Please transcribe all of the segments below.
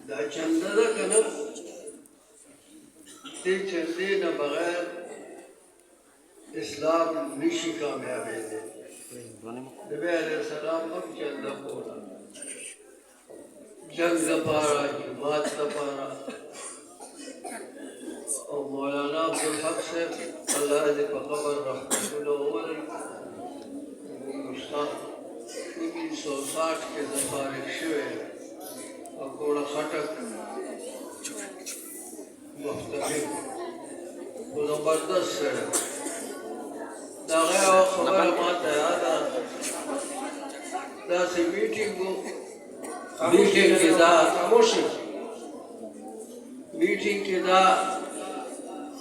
دا چنده ده که نه دې چندې نه بغیر اسلام نشي کامیابېدی. نبی علیہ السلام هم چنده خوړه، جنگ دپاره، جماعت دپاره. او مولانا عبدالحق صاحب الله دې په قبر رحمتونه وولي، هندوستان 1960 کې زه فارغ شوی او کوړه خټک مفتخر خو زبردست سړی. د هغه یوه خبره ماته یاده، داسې میټینګ و، میټینګ کې دا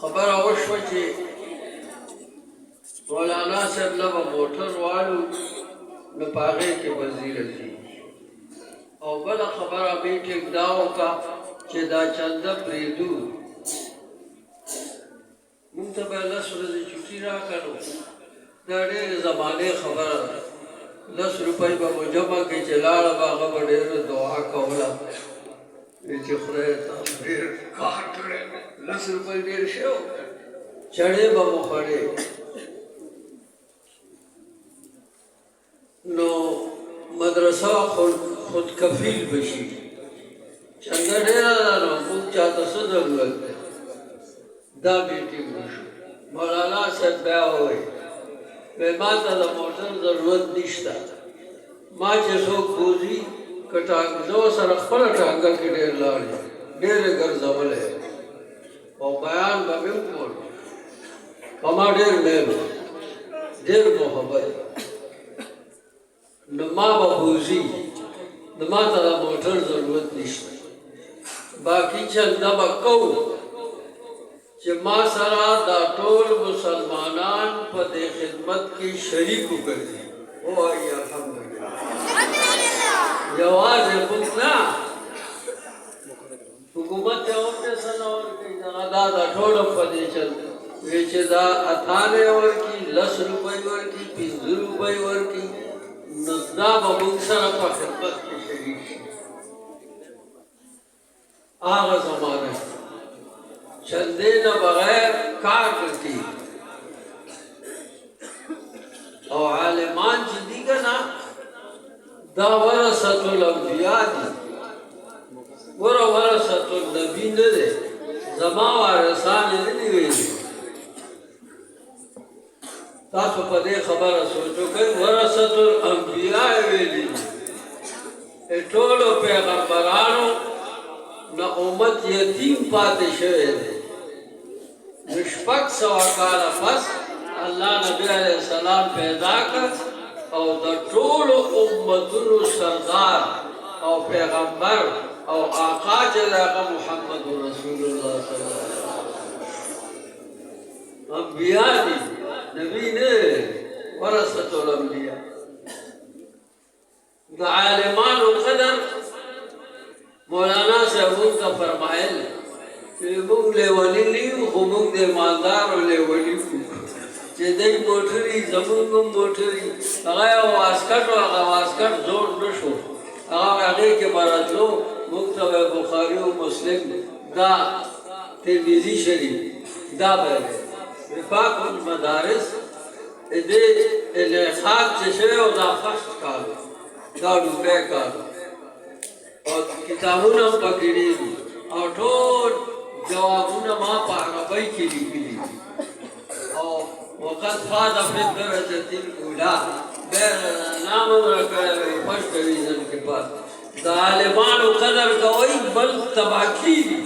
خبره وشوه چې مولانا صاحب نه به موټر والو نو په هغې کې به زیره ځي. او بله خبره میټینګ دا وکړه چې دا چنده پرېږدو، مونږ ته به یې 10 ورځې چوټي راکړه. نو دا ډېرې زمانې خبره ده. 10 روپۍ به مو جمع کړي چې لاړه به هغه به ډېره دعا کوله چې خدای تاسو ډېر کار کړی، 10 روپۍ ډېر شی و. چړې به مو خوړې. نو مدرسه خود کفیل بشي، چنده ډېره ده، نو موږ چاته څه ضرورت دی. دا میټینګ وشو. مولانا صاحب بیا ووایي ما ته د موټر ضرورت نشته، ما چې څوک بوځي که زه سره خپله ټانګه کې ډېر لاړې ډېرې ګرځولی او بیان به مې وکړ، په ما ډېر میل و، ډېر محبت. نو ما به بوځي، نو ما ته د موټر ضرورت نشته. باقي چنده به کوو چې ما سره دا ټول مسلمانان په دې خدمت کې شریک وګرځي. ووایي الحمدلله. یوازې موږ نه، حکومت ته هم پیسه نه ورکوي، دا ټوله په دې چلته وایي چې دا اتانې ورکړي، 10 روپۍ ورکړي، 15 روپۍ ورکړي، نو دا به موږ سره په خدمت کې شریک شي. هغه زمانه چندے نہ بغیر کار کرتی او عالمان چې دي که نه دا ورثة الانبیاء دي. ورثة النبي نه دی، زما وارثان یې نه دي ویلي. تاسو په دې خبره سوچ وکړئ، ورثة الانبیاء ویلي دي. ټولو پیغمبرانو نه امت یتیم پاتې شوی دی. 600 کاله پس الله نبی علیہ السلام پیدا کړ او د ټولو امتونو سردار او پیغمبر او آقا چې هغه محمد رسول الله صلی الله علیه وسلم انبیاء دي، نبی نه. ورثة الانبیاء د عالمانو قدر مولانا صاحب موږ ته فرمایل چې موږ لیوني نه یو، خو موږ د مالدارو لیوني یو چې دی موټري زموږ هم موټري. هغه یو واسکټ و، هغه واسکټ زوړ نه شو، هغه هغې کې به راتلو، موږ ته به بخاري او مسلم دا ترمذي شریف دا به وفاق المدارس دې انعقاد چې شوی و دا فرسټ کال، دا لومړی کال. او کتابونه هم پکې ډېر دي او ټول جوابونه ما په عربۍ کې لیکلي دي. او وقد فاز فی الدرجة الاولى نام ورکړی فرسټ ډویژن کې پاس. د عالمانو قدر کوئ، بل تباه کېږي.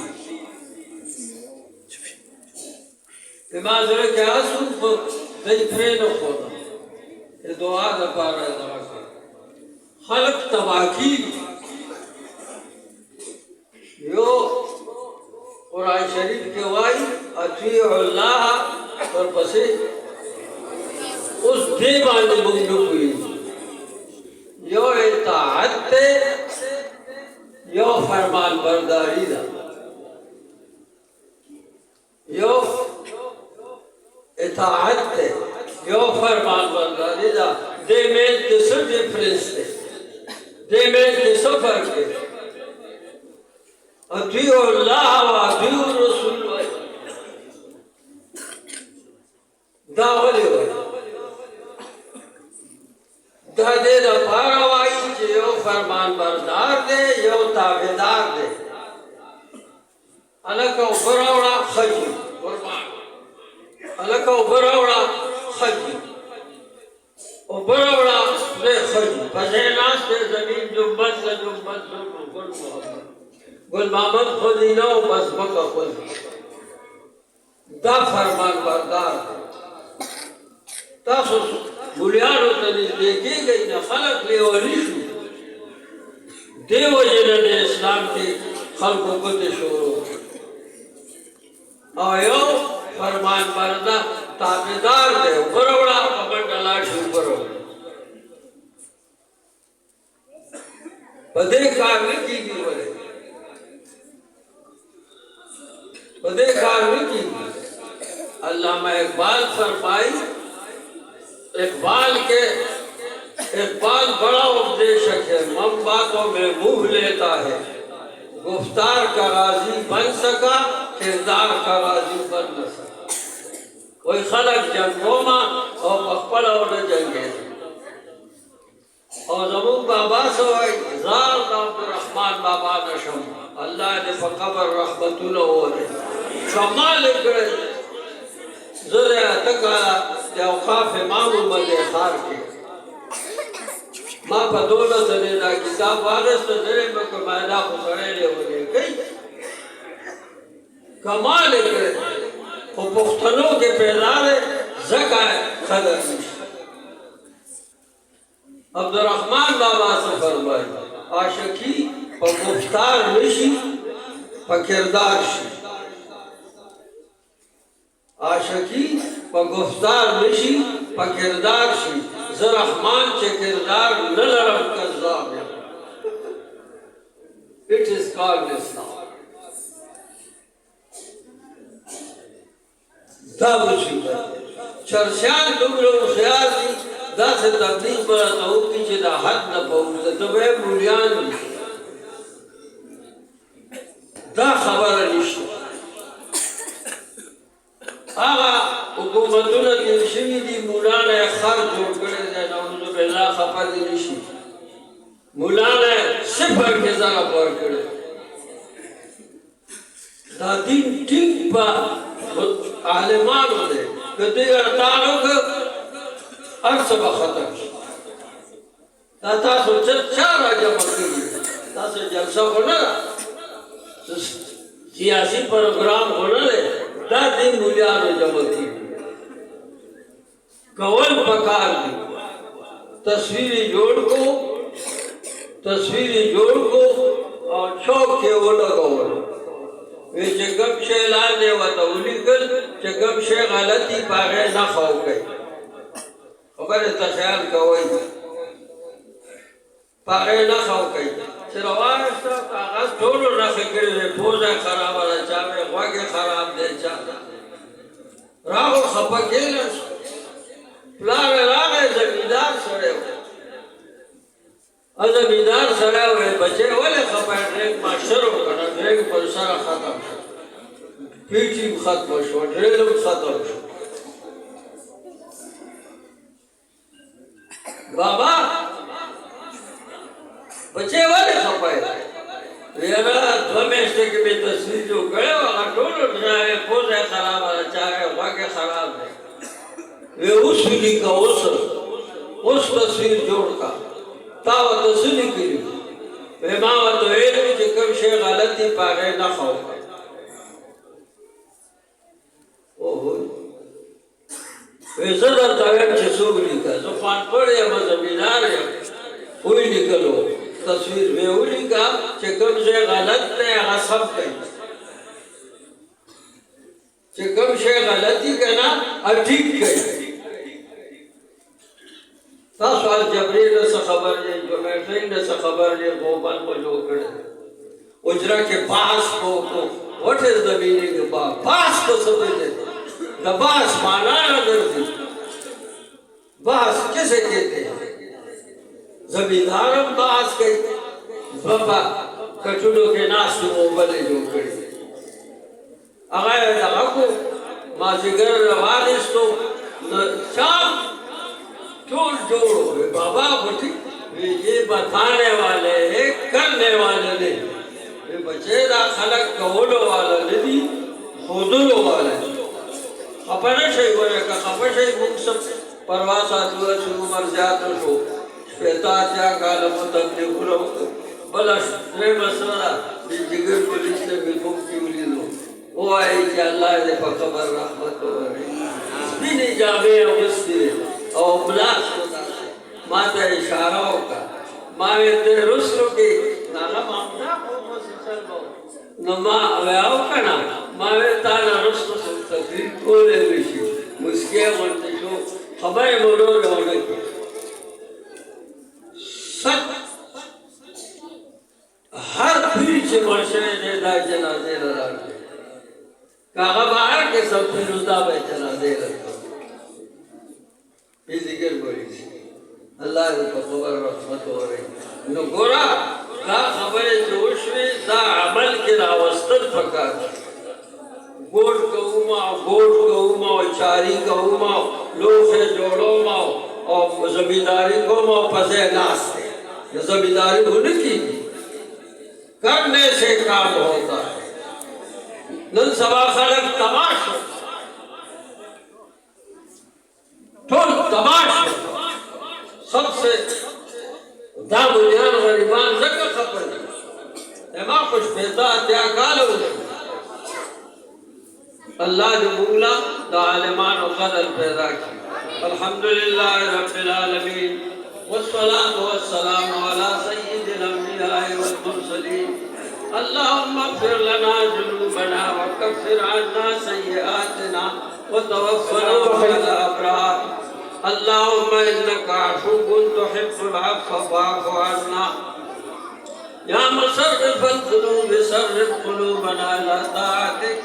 زما زړه کې هغه څوک خو دی پرې نه ښوده، د دعا دپاره یې دغه کړ. خلک تباه کېږي. یو قرآن شریف کې وایي اطیعوا الله، ورپسې اوس دې باندې موږ نه پوهېږو. یو اطاعت دی، یو فرمان برداري ده. یو اطاعت دی، یو فرمان برداري ده. دې منځ کې څه ډفرنس دی؟ دې منځ کې څه فرق دی؟ اطیعوا الله و اطیعوا الرسول وای دا ولې وای دا دې لپاره وایي چې یو فرمان بردار دی یو تابعدار دی هلکه اوبه راوړه ښځي قربان هلکه اوبه راوړه ښځي اوبه راوړه پرې ښځي په ځای ناست دی زمین جنبت له جنبت ګل محمد گل محمد خودی نو بس مکہ خود دا فرمان بردار تاسو مولیانو ته نږدې کېږئ نه خلک لیوني شو دې وجې نه د اسلام کې خلکو ګوتې شروع او یو فرمان بردار تابعدار دی اوبه راوړه په منډه لاړ شي اوبه راوړه په دې کار نه کېږي ولې بدے کارمی کی علامہ اقبال فرمائی اقبال بڑا اپدیشک ہے مم باتوں میں منہ لیتا ہے گفتار کا راضی بن سکا کردار کا راضی بن نہ سکا کوئی خلق جنگوں میں اور بخپل اور نہ جنگے اور زمون بابا سوائی زار عبدالرحمن بابا نشم اللہ نے فقبر رحمت اللہ علیہ کمال کرے زرے تکالا یا اوقاف امام مدے خار کے ماں پا دولت لینا کتاب وارست زرے میں کمائنہ خسرے لے ہونے گئی کمال کرے وہ پختنوں کے پیدارے زکائے خدر نشت عبدالرحمن بابا سے فرمائی عاشقی پا گفتار نشی پا کردار شی عاشقی پا گفتار نشی پا کردار شی زرحمان چے کردار نلرم کذاب It is called Islam دا مصیبت چرسیان دمرو خیال دی دا سے تبلیغ پر اتاو کی چی دا حد نا پہنچتا تو بے مولیان دی دا خبر نشتا آغا حکومتونا تیرشنی دی مولانا خر جوڑ کرے دے نعوذ باللہ خفا دی نشی مولانا صفر کے ذرا پور کرے دا دین ٹھیک پا عالمان ہو دے کہ دیگر تانوں کا ارسبہ ختم تا سو چارا جمع کری تا سو جلسہ ہونا سیاسی پروگرام ہونا لے دا دین مولیان جمع کی کول پکار دی تصویری جوڑ کو اور چوک کے وہ لگا وی چگم شے لانے وطا اولیکل چگم شے غلطی پاگے نہ خواہ گئی خبر تخیال کوئی پاگے نہ خواہ گئی چروارشتا کاغذ ٹھولو رکھے کرے پوزے خراب آلا چاہے غواگے خراب دے چاہتا راہو خپا کیلنس پلاغے راگے زمیدار سڑے ہوئے زمیدار سڑے ہوئے بچے والے خپا ڈریک ماشر ہو کنا ڈریک پر سارا ختم شو پیچی ختم شو ڈریلم ختم شو بابا بچے والے خپائے ویرا دو میشتے کے بھی تصویر جو گئے وہاں ٹولو ڈرائے پوزے خراب آنا چاہے واقع خراب ہے وی اس فیلی کا اس تصویر جوڑ کا تاوہ تصویری کری وی ماوہ تو ایلوی چی کم شے غلطی پاگے نہ خواہ گئے وی زدر تاویم چی سوگ لکھا زفان پڑے یا مزمینار یا ہوئی لکھلو تصویر میں ہوئی لکھا چی کم شے غلط نے غصب کئی چی کم شے غلطی کنا اٹھیک کئی تاسو الجبریل سے خبر لے جمیٹرین سے خبر لے غوبان کو جو کرے اجرا کے باس کو what is the meaning of باس کو سمجھے the باس مانا اگر دی باس کسے کہتے ہیں زمیندارم باس کہتے بابا کټونو کې ناست وو بلې جوړ کړي هغه دغه کو مازدیګر راوالېستو شام ټول جوړ ہوئے بابا بٹی یہ بتانے والے ہیں کرنے والے نہیں یہ بچے دا خلق کولو والا ندی خودلو والا اپنے شئی ہوئے کہ خفا شئی مقصد پرواز آتو شروع مرزیاتو شو شپیتا چیا کالمو تبلیغ رو بلش دے مسئلہ دی جگر پولیس نے بالکل کیولی لو وہ آئی کہ اللہ دے پا خبر رحمت ہو رہی سپینی جامعے اگستی او بلاس ہوتا ماتا اشارہ ہوگا ماویتے رسلو کی نانا مامنا خوبو سے چل باؤ نما اویاو کنا ماویتانا رسلو سے تقریر کولے ویشی مسکے منتے شو خبر مرو رونے کی سچ ہر پیچ مرشوے دے دا جنازے لڑا کے کاغا باہر کے سب پیروزہ بے جنازے لڑا یہ ذکر کوئی سی اللہ نے خبر رحمت ہو رہی نو گورا دا خبر جوشوی دا عمل کی راوستد پکار گوڑ کو ماو چاری کو ماو لوخے جوڑو ماو اور زمینداری کو ماو پسے ناستے یہ زمینداری ہونے کی کرنے سے کام ہوتا ہے نن سبا خلق تماش ٹھول تماش سب سے دا بنیان غریبان زکر خبر اما خوش پیدا تیا کالو اللہ نے مولا دا عالمان و قدر پیدا کی الحمدللہ رب العالمین والصلاة والسلام على سيد الأنبياء والمرسلين اللهم اغفر لنا ذنوبنا وكفر عنا سيئاتنا وتوفنا مع الأبرار اللهم إنك عفو تحب العفو فاعف عنا يا مصرف القلوب صرف قلوبنا على طاعتك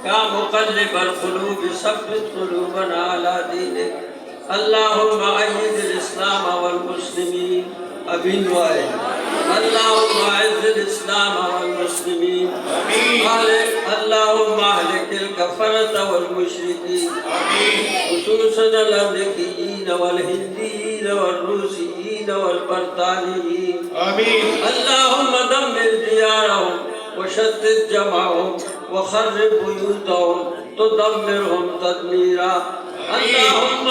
يا مقلب القلوب ثبت قلوبنا على دينك اللهم أيد الإسلام والمسلمين أبين وائل اللهم أعز الإسلام والمسلمين اللهم أهلك الكفرة والمشركين خصوصا الأمريكيين والهنديين والروسيين والبريطانيين اللهم دمر ديارهم وشتت جمعهم وخرب بيوتهم تدمرهم تدميرا اللهم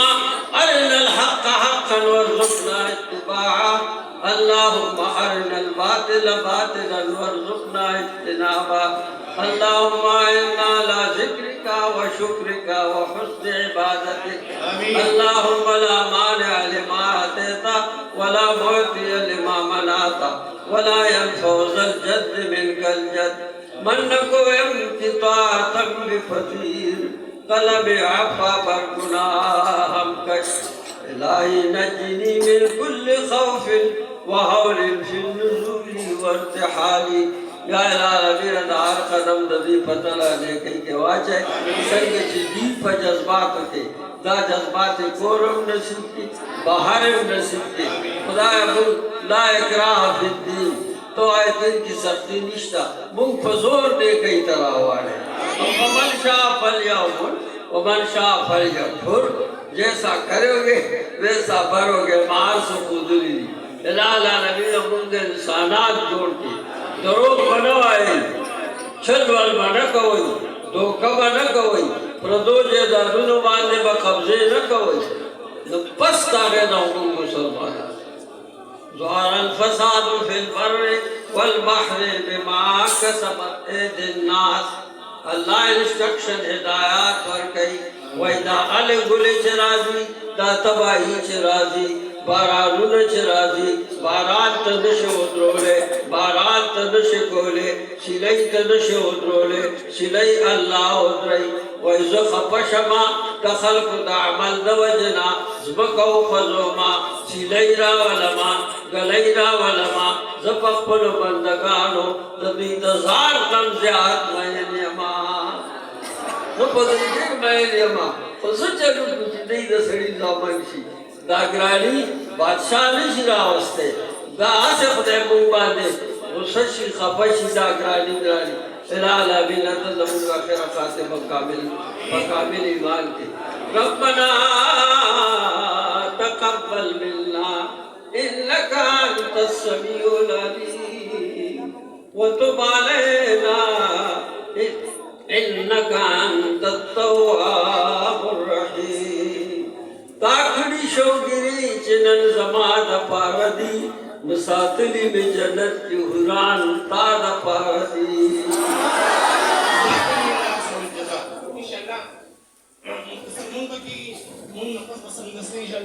أرنا الحق حقا وارزقنا اتباعه اللهم أرنا الباطل باطلا وارزقنا اجتنابه اللهم إنا على ذكرك وشكرك وحسن عبادتك اللهم لا مانع لما أتيت ولا معطي لما منعت ولا ينفع ذا الجد منك الجد منك وامتطاعة بفقير قلب عفا برگناہم کش الہی نجنی من کل خوف وحول فی النزول وارتحال یا العالمین دار قدم دبی پتلا لیکن کے واجہ سنگ چیزی پا جذبات کے دا جذبات کورم نصیب کی بہارم نصیب کی خدا ابو لا اکراہ فی الدین تو آئے دن کی سختی نشتا منگ فزور دے کئی طرح والے ومن شاء فلیعبد ومن شاء فلیکفر جیسا کرو گے ویسا بھرو گے معاذ خودلی الہ نبی منگ انسانات جوڑ کے دروغ بنوائے چھلوال بنا کوئی دھوکہ بنا کوئی پردو جیدادون باندے با قبضے نہ کوئی پس تاگے نوکم مسلمان ظهر الفساد في البر والبحر بما كسبت ايدي الناس اللہ انسٹرکشن ہدایات پر کئی وَإِذَا عَلِ گُلِ چرازی دا تباہی چرازی بارانون چرازی باران تدش ادرولے باران تدش کولے سلی تدش ادرولے سلی اللہ ادرائی وَإِذَا خَپَشَمَا تخلق دا عمل دوجنا زبکو خضوما سلی را ولما گلی را ولما زپقل بندگانو زبی تزار کم زیاد مین یما زپدر مین یما فسچلو کچھ دی دا سڑی زامن شی دا گرانی بادشاہ نشی راوستے دا آسے خدای مون باندے غصه شي خفه شي دا ګراني لا بنا تزمون آخر خاتم کامل ایمان کے ربنا تقبل منا انك انت السميع العليم وتب علينا انك انت التواب الرحيم تاکڑی شوگری چنن زمان پاردی مساتلی میں جنت کی حران تاد پاردی Inshallah, mun bagi mun nafas pasang na sa inshallah.